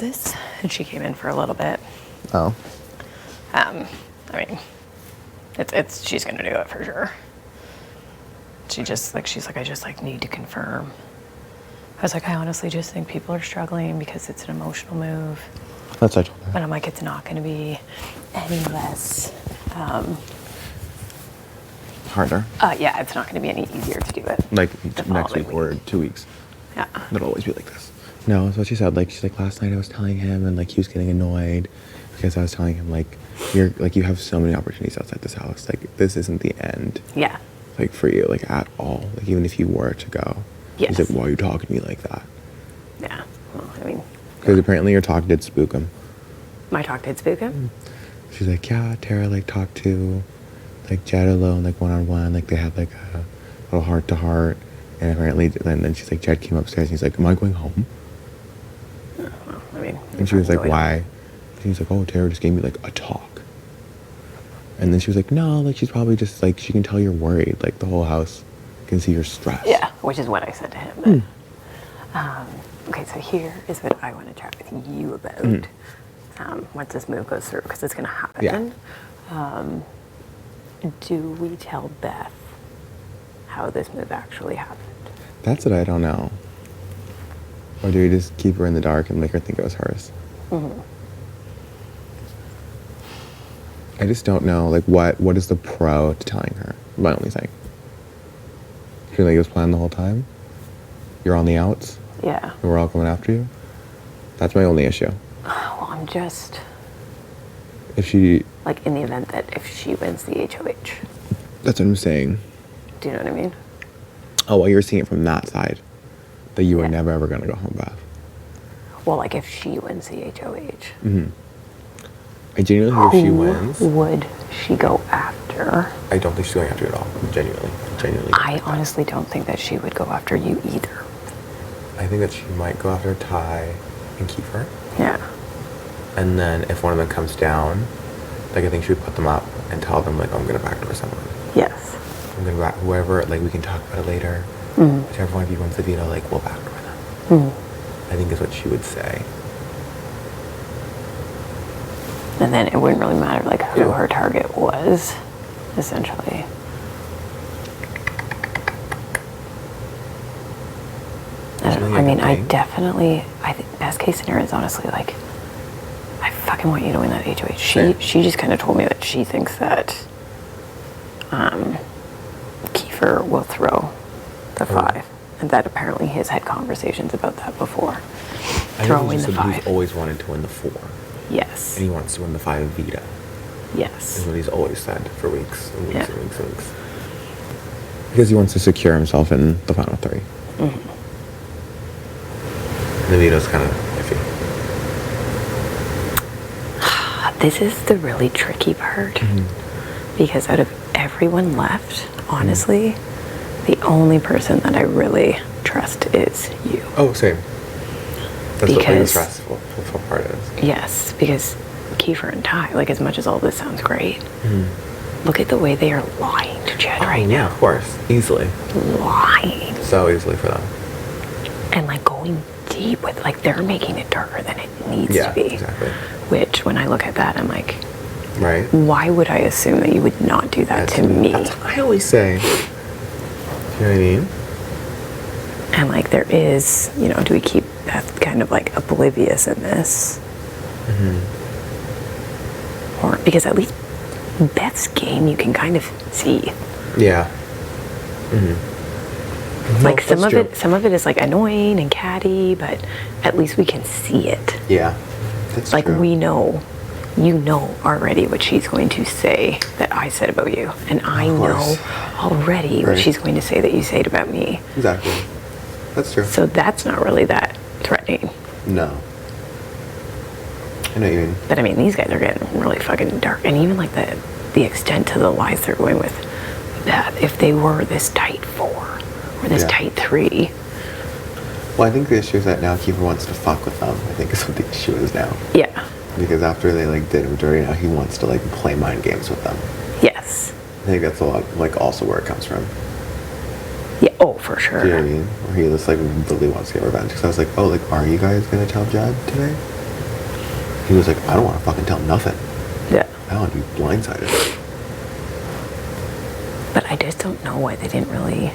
this, and she came in for a little bit. Oh. I mean, she's gonna do it for sure. She's like, I just like need to confirm. I was like, I honestly just think people are struggling because it's an emotional move. That's what I told her. But I'm like, it's not gonna be any less. Harder. Yeah, it's not gonna be any easier to do it. Like next week or 2 weeks. Yeah. It'll always be like this. No, that's what she said. Like, she's like, last night I was telling him, and like he was getting annoyed because I was telling him like, you have so many opportunities outside this house. Like, this isn't the end. Yeah. Like, for you, like, at all. Like, even if you were to go. Yes. He's like, why are you talking to me like that? Yeah. Well, I mean. Because apparently your talk did spook him. My talk did spook him? She's like, yeah, Tera, like, talked to, like, Jed alone, like, one-on-one. Like, they had, like, a little heart-to-heart. And apparently, and then she's like, Jed came upstairs, and he's like, am I going home? Well, I mean. And she was like, why? She was like, oh, Tera just gave me, like, a talk. And then she was like, no, like, she's probably just, like, she can tell you're worried. Like, the whole house can see you're stressed. Yeah, which is what I said to him. But, okay, so here is what I want to chat with you about. Once this move goes through, because it's going to happen. Yeah. Do we tell Beth how this move actually happened? That's what I don't know. Or do we just keep her in the dark and make her think it was hers? I just don't know, like, what is the pro to telling her? My only thing. You feel like it was planned the whole time? You're on the outs? Yeah. And we're all coming after you? That's my only issue. Well, I'm just... If she... Like, in the event that if she wins the HOH. That's what I'm saying. Do you know what I mean? Oh, well, you're seeing it from that side. That you were never, ever going to go home, Beth. Well, like, if she wins the HOH. I genuinely think if she wins... Who would she go after? I don't think she's going after you at all. Genuinely. I honestly don't think that she would go after you either. I think that she might go after Ty and Kiefer. Yeah. And then if one of them comes down, like, I think she would put them up and tell them, like, oh, I'm going to backdoor someone. Yes. I'm going to whoever, like, we can talk about it later. Whichever one of you wants the veto, like, we'll backdoor them. I think is what she would say. And then it wouldn't really matter, like, who her target was, essentially. I don't know. I mean, I think best case scenario is honestly, like, I fucking want you to win that HOH. She just kind of told me that she thinks that Kiefer will throw the 5. And that apparently he's had conversations about that before. Throwing the 5. He's always wanted to win the 4. Yes. And he wants to win the 5 veto. Yes. Is what he's always said for weeks and weeks and weeks and weeks. Because he wants to secure himself in the final 3. The veto's kind of iffy. This is the really tricky part. Because out of everyone left, honestly, the only person that I really trust is you. Oh, same. That's what the stressful part is. Yes, because Kiefer and Ty, like, as much as all this sounds great, look at the way they are lying to Jed right now. Yeah, of course. Easily. Lying. So easily for them. And, like, going deep with, like, they're making it darker than it needs to be. Exactly. Which, when I look at that, I'm like, right? Why would I assume that you would not do that to me? That's what I always say. You know what I mean? And, like, there is, you know, do we keep Beth kind of, like, oblivious in this? Or, because at least Beth's game you can kind of see. Yeah. Like, some of it is, like, annoying and catty, but at least we can see it. Yeah, that's like, true. we know, you know already what she's going to say that I said about you. And I know already what she's going to say that you said about me. Exactly. That's true. So that's not really that threatening. No. I know what you mean. But I mean, these guys are getting really fucking dark. And even, like, the extent to the lies they're going with Beth, if they were this tight 4 or this tight 3. Well, I think the issue is that now Kiefer wants to fuck with them. I think is what the issue is now. Yeah. Because after they, like, did him dirty, now he wants to, like, play mind games with them. Yes. I think that's a lot, like, also where it comes from. Yeah, oh, for sure. Do you know what I mean? Where he just, like, really wants to get revenge. Because I was like, oh, like, are you guys going to tell Jed today? He was like, I don't want to fucking tell nothing. Yeah. I want to be blindsided. But I just don't know why they didn't really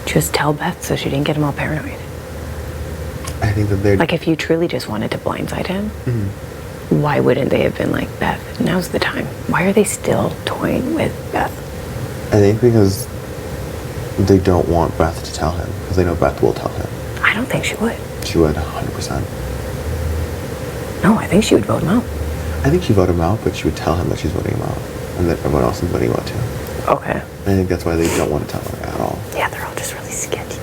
just tell Beth so she didn't get him all paranoid. I think that they're... Like, if you truly just wanted to blindside him, why wouldn't they have been like, Beth, now's the time? Why are they still toying with Beth? I think because they don't want Beth to tell him. Because they know Beth will tell him. I don't think she would. She would, 100%. No, I think she would vote him out. I think she'd vote him out, but she would tell him that she's voting him out. And that everyone else is voting him out too. Okay. I think that's why they don't want to tell her at all. Yeah, they're all just really sketchy.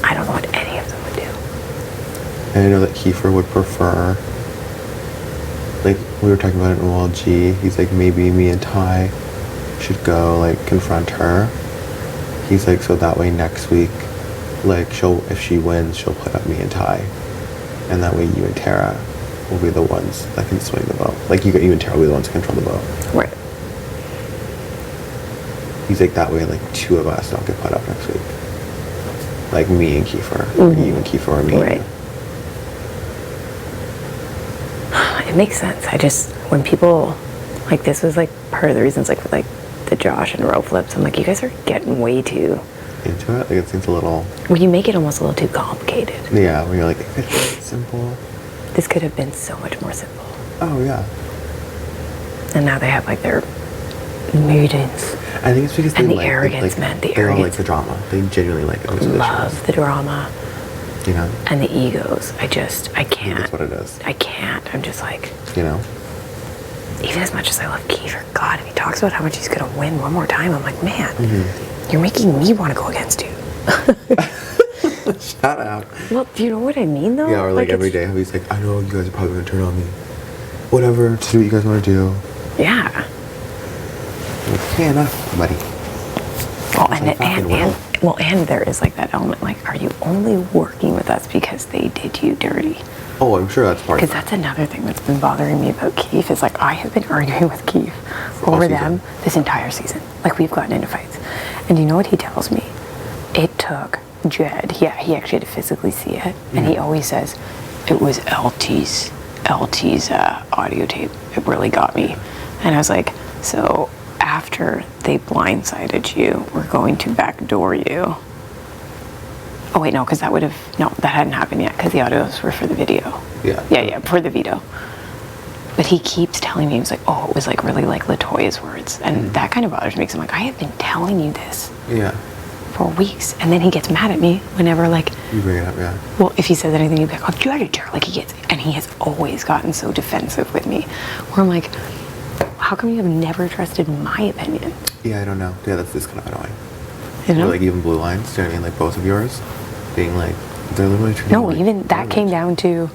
I don't know what any of them would do. And I know that Kiefer would prefer, like, we were talking about it in OLG, he's like, maybe me and Ty should go, like, confront her. He's like, so that way next week, like, if she wins, she'll put up me and Ty. And that way you and Tera will be the ones that can swing the vote. Like, you and Tera will be the ones that control the vote. Right. He's like, that way, like, two of us don't get put up next week. Like, me and Kiefer. Or you and Kiefer or me. Right. It makes sense. I just, when people, like, this was, like, part of the reasons, like, with, like, the Josh and Ro flips, I'm like, you guys are getting way too... Into it? Like, it seems a little... Well, you make it almost a little too complicated. Yeah, when you're like, it could be simple. This could have been so much more simple. Oh, yeah. And now they have, like, their meetings. I think it's because they And the like... arrogance, like, man, the they all like arrogance. the drama. They genuinely like it. Love the drama. You know? And the egos. I can't. That's what it is. I can't. I'm just like... You know? Even as much as I love Kiefer, God, if he talks about how much he's going to win one more time, I'm like, man, you're making me want to go against you. Shut up. Well, do you know what I mean, though? Yeah, or like every day, he's like, I know you guys are probably going to turn on me. Whatever, just do what you guys want to do. Yeah. Like, hey, enough, buddy. Well, and there is like that element, like, are you only working with us because they did you dirty? Oh, I'm sure that's part of Because it. that's another thing that's been bothering me about Keith is, like, I have been arguing with Keith over them this entire season. Like, we've gotten into fights. And you know what he tells me? It took Jed, he actually had to physically see it, and he always says, it was LT's audio tape. It really got me. And I was like, so after they blindsided you, we're going to backdoor you. Oh wait, no, because that hadn't happened yet, because the audios were for the video. Yeah, for the veto. But he keeps telling me, he was like, oh, it was like really like LaToya's words. And that kind of bothers me, because I'm like, I have been telling you this for weeks. And then he gets mad at me whenever, like... You bring it up, yeah. Well, if he says anything, he'd be like, oh, you had a jerk. Like, he gets... And he has always gotten so defensive with me. Where I'm like, how come you have never trusted my opinion? Yeah, I don't know. Yeah, that's kind of annoying. You know? Or like even blue lines, do you know what I mean? Like both of yours being like, they're literally treating No, like even that came down to,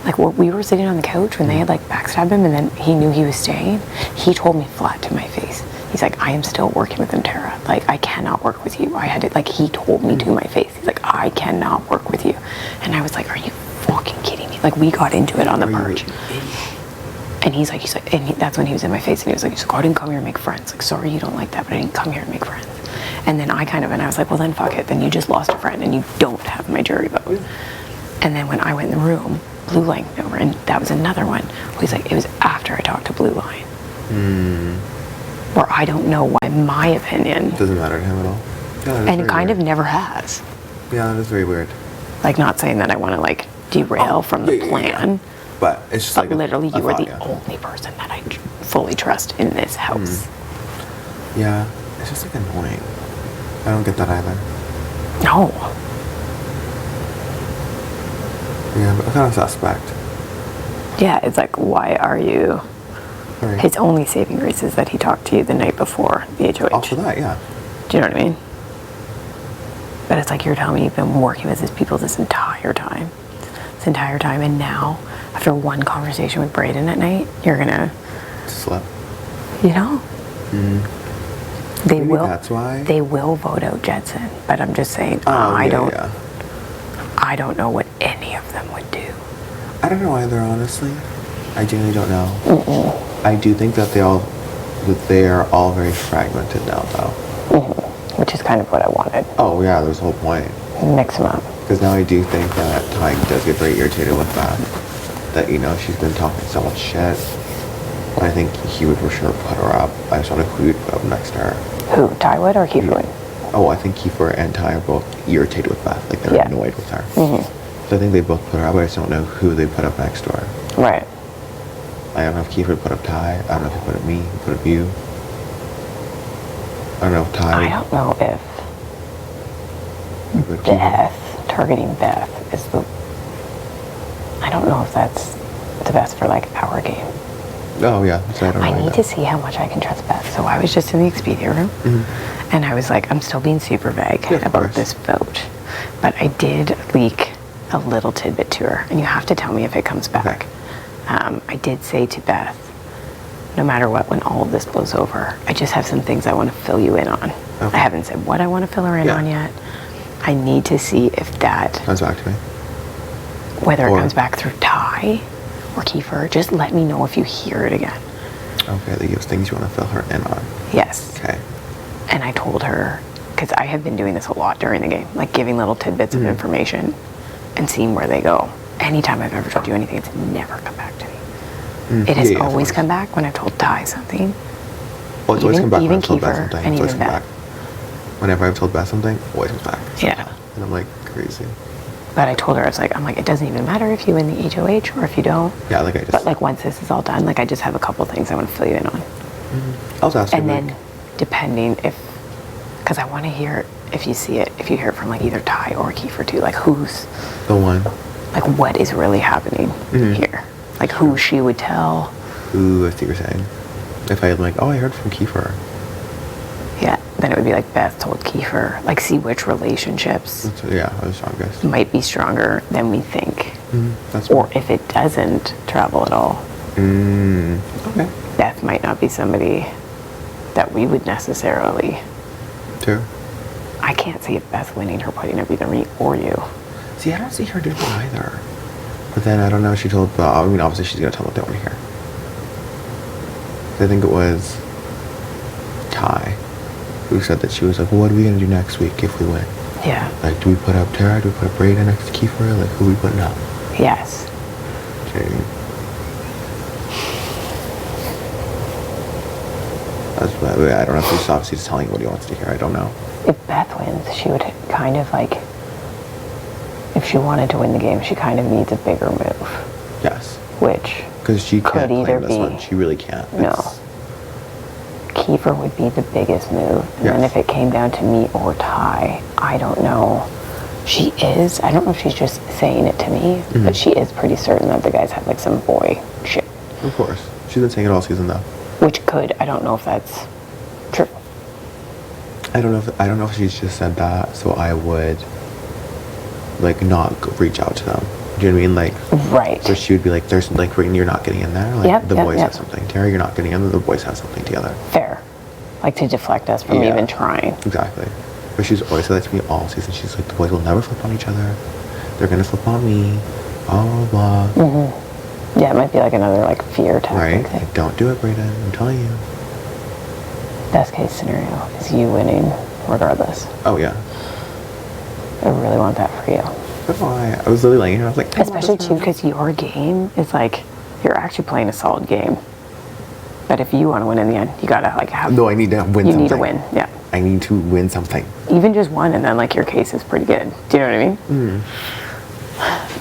like, we were sitting on the couch when they had, like, backstabbed him, and then he knew he was staying. He told me flat to my face. He's like, I am still working with him, Tera. Like, I cannot work with you. I had to, like, he told me to my face. He's like, I cannot work with you. And I was like, are you fucking kidding me? Like, we got into it on the purge. And he's like, that's when he was in my face, and he was like, I didn't come here to make friends. Like, sorry you don't like that, but I didn't come here to make friends. And then I was like, well, then fuck it. Then you just lost a friend, and you don't have my jury vote. And then when I went in the room, Blue Line came over, and that was another one. He's like, it was after I talked to Blue Line. Where I don't know why my opinion... Doesn't matter to him at all. Yeah, and it kind of never has. Yeah, that's very weird. Like, not saying that I want to, like, derail from the plan. But it's just like literally, you are the only person that I fully trust in this house. Yeah, it's just like annoying. I don't get that either. No. Yeah, but kind of suspect. Yeah, it's like, why are you... Right. His only saving grace is that he talked to you the night before the HOH. Also that, yeah. Do you know what I mean? But it's like, you're telling me you've been working with these people this entire time. And now, after one conversation with Breydon at night, you're gonna... Slip. You know? Maybe that's why. They will vote out Jetson, but I'm just saying, I don't know what any of them would do. I don't know either, honestly. I genuinely don't know. I do think that they are all very fragmented now, though. Which is kind of what I wanted. Oh yeah, there's the whole point. Mix them up. Because now I do think that Ty does get very irritated with that. that, you know, she's been talking so much shit. But I think he would for sure put her up. I just don't know who he would put up next to her. Who, Ty would or Kiefer would? Oh, I think Kiefer and Ty are both irritated with Beth. Like, they're annoyed with her. So I think they both put her up, but I just don't know who they put up next to her. Right. I don't know if Kiefer would put up Ty. I don't know if he put up me, he put up you. I don't know if Ty I don't know if would put Kiefer. Beth, targeting Beth is the... I don't know if that's the best for, like, our game. Oh, yeah. So I don't know. I need to see how much I can trust Beth. So I was just in the Expedia room, and I was like, I'm still being super vague about this vote. But I did leak a little tidbit to her, and you have to tell me if it comes back. Okay. I did say to Beth, no matter what, when all of this blows over, I just have some things I want to fill you in on. Okay. I haven't said what I want to fill her in on yet. I need to see if that... Comes back to me. Whether it comes back through Ty or Kiefer, just let me know if you hear it again. Okay, that gives things you want to fill her in on. Yes. Okay. And I told her, because I have been doing this a lot during the game, like giving little tidbits of information and seeing where they go. Anytime I've ever told you anything, it's never come back to me. It has always come back when I've told Ty something. Well, it's always come back when I've told Beth Kiefer something. and It's always even come back. Beth. Whenever I've told Beth something, always comes back. Yeah. And I'm like, crazy. But I told her, I'm like, it doesn't even matter if you win the HOH or if you don't. Yeah, like I just... But like once this is all done, like I just have a couple things I want to fill you in on. I was asking, And then depending if, because I want to hear if you see it, if you hear it from like either Ty or Kiefer too, like who's... the one. Like what is really happening here? Like who she would tell. Ooh, I see what you're saying. If I'm like, oh, I heard from Kiefer. Yeah, then it would be like Beth told Kiefer. Like see which relationships Yeah, I was strongest. might be stronger than we think. That's Or if it doesn't travel at all. Okay. Beth might not be somebody that we would necessarily... True. I can't see if Beth winning her putting up either me or you. See, I don't see her doing it either. But then I don't know. She told. I mean, obviously she's gonna tell what they want to hear. I think it was Ty who said that she was like, well, "What are we gonna do next week if we win? Yeah. Like, do we put up Tera? Do we put up Breydon next to Kiefer? Like, who are we putting up?" Yes. Okay. That's what I don't know if he's obviously just telling you what he wants to hear. I don't know. If Beth wins, she would kind of like, if she wanted to win the game, she kind of needs a bigger move. Yes. Which because she could can't either claim this be, one. She really can't. No. Kiefer would be the biggest move. And then if it came down to me or Ty, I don't know. She is, I don't know if she's just saying it to me, but she is pretty certain that the guys have like some boy shit. Of course. She's been saying it all season though. Which could, I don't know if that's true. I don't know if she's just said that, so I would like not reach out to them. Do you know what I mean? Like, right. So she would be like, "There's like, Breydon, you're not getting in there. Like, the boys have something. Tera, you're not getting in there. The boys have something together." Fair. Like to deflect us from even trying. Exactly. But she's always said that to me all season. She's like, "The boys will never flip on each other. They're gonna flip on me. Blah blah blah." Yeah, it might be like another like fear tactic. Right. Thing. Like, don't do it, Breydon. I'm telling you. Best case scenario is you winning regardless. Oh yeah. I really want that for you. I was literally laying here. I was like, especially too, because your game is like you're actually playing a solid game. But if you want to win in the end, you gotta like have. No, I need to win. You need to win. Yeah. I need to win something. Even just one, and then like your case is pretty good. Do you know what I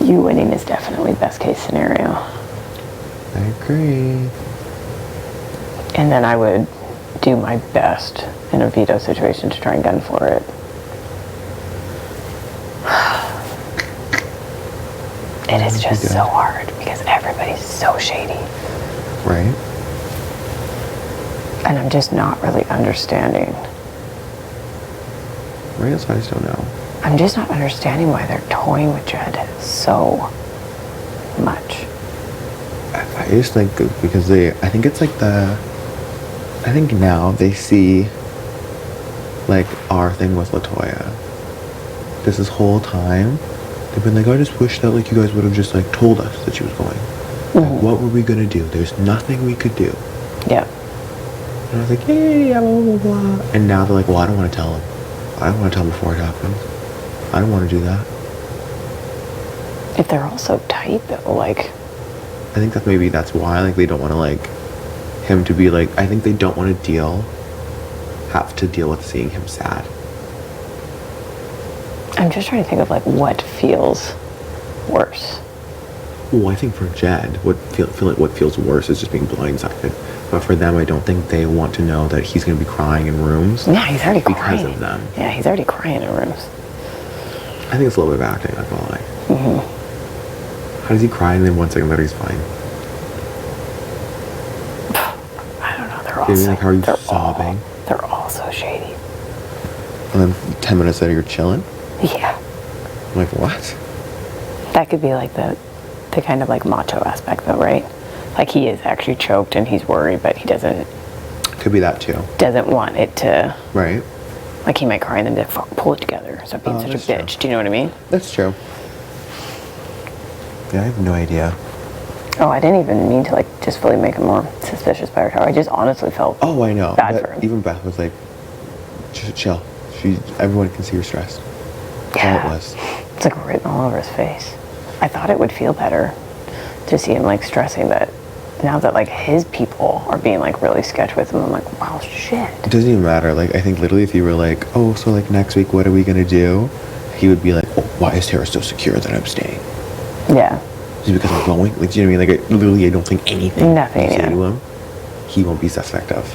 mean? You winning is definitely best case scenario. I agree. And then I would do my best in a veto situation to try and gun floor it. It is just so hard because everybody's so shady. Right. And I'm just not really understanding. Right, that's why I just don't know. I'm just not understanding why they're toying with Jed so much. I just think because I think it's like I think now they see like our thing with LaToya. This whole time, they've been like, I just wish that like you guys would have just like told us that she was going. Like, what were we gonna do? There's nothing we could do. Yeah. And I was like, yeah, blah, blah, blah. And now they're like, well, I don't want to tell him. I don't want to tell him before it happens. I don't want to do that. If they're all so tight though, like, I think that maybe that's why, like, they don't want to, like, him to be, like, I think they don't want to have to deal with seeing him sad. I'm just trying to think of, like, what feels worse. Well, I think for Jed, feel like what feels worse is just being blindsided. But for them, I don't think they want to know that he's going to be crying in rooms. Yeah, he's already crying. Because of them. Yeah, he's already crying in rooms. I think it's a little bit of acting, I feel like. Mm-hmm. How does he cry and then 1 second later he's fine? I don't know. They're all You know, like, how are you sobbing? They're all so shady. And then 10 minutes later you're chilling? Yeah. I'm like, what? That could be like the kind of like macho aspect though, right? Like he is actually choked and he's worried, but he doesn't. Could be that too. Doesn't want it to. Right. Like he might cry and then pull it together. Stop being such a bitch. True. Do you know what I mean? That's true. Yeah, I have no idea. Oh, I didn't even mean to like just fully make him more suspicious by her tower. I just honestly felt. Oh, I know. Bad for him. Even Beth was like, just chill. Everyone can see you're stressed. Yeah. All it was. It's like written all over his face. I thought it would feel better to see him like stressing, but now that like his people are being like really sketch with him, I'm like, wow, shit. It doesn't even matter. Like, I think literally if you were like, oh, so like next week, what are we gonna do? He would be like, oh, why is Tara so secure that I'm staying? Yeah. Is it because I'm going? Like, do you know what I mean? Like, I don't think anything Nothing, you say yeah. to him, he won't be suspect of.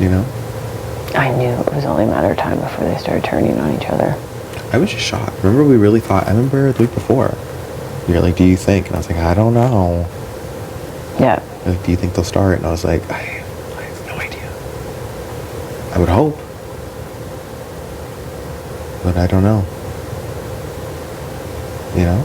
You know? I knew it was only a matter of time before they started turning on each other. I was just shocked. Remember, we really thought, I remember the week before, you're like, do you think? And I was like, I don't know. Yeah. You're like, do you think they'll start? And I was like, I have no idea. I would hope. But I don't know. You know?